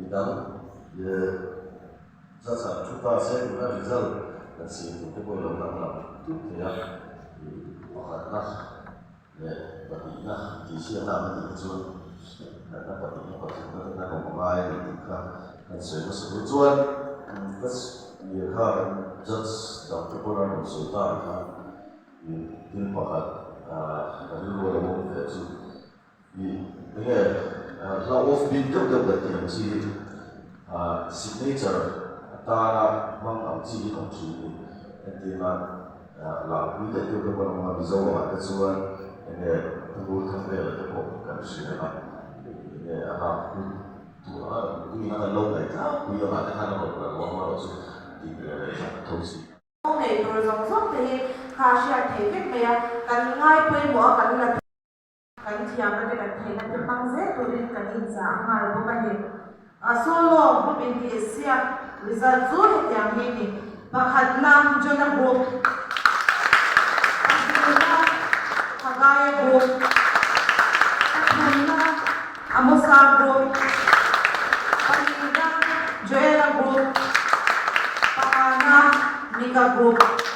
midang za sa chuta se na result na si tu ko lo na tu ya pakhat na le pati na ti sia na ni chu na pati na pati na ko mai ni ka kan se na su chuan bas ye kha just da ko na so ta ka tin pakhat lu lo mo fe chu ni nge la of bin tok tok da ti si signature ta mang am chi ko chi ti ma la wi da tok ko ma bi zo ma ta chuan nge tu thang le ta ko kan si na nge tu ni na lo dai ta ku yo ma ta na ko wa ma lo chu ti le thau si ngày rồi dòng dốc thì khá sẽ thấy biết mẹ cần ngay quên bỏ cần là cần chiếm nó cái thấy là cái băng rết rồi nên cần in giá ngay bố bà hình solo bố bên kia xia result dù hết dạng hình thì bà hạt nam cho nó group Hagaya group Amosa group Joella group Pakana Mika group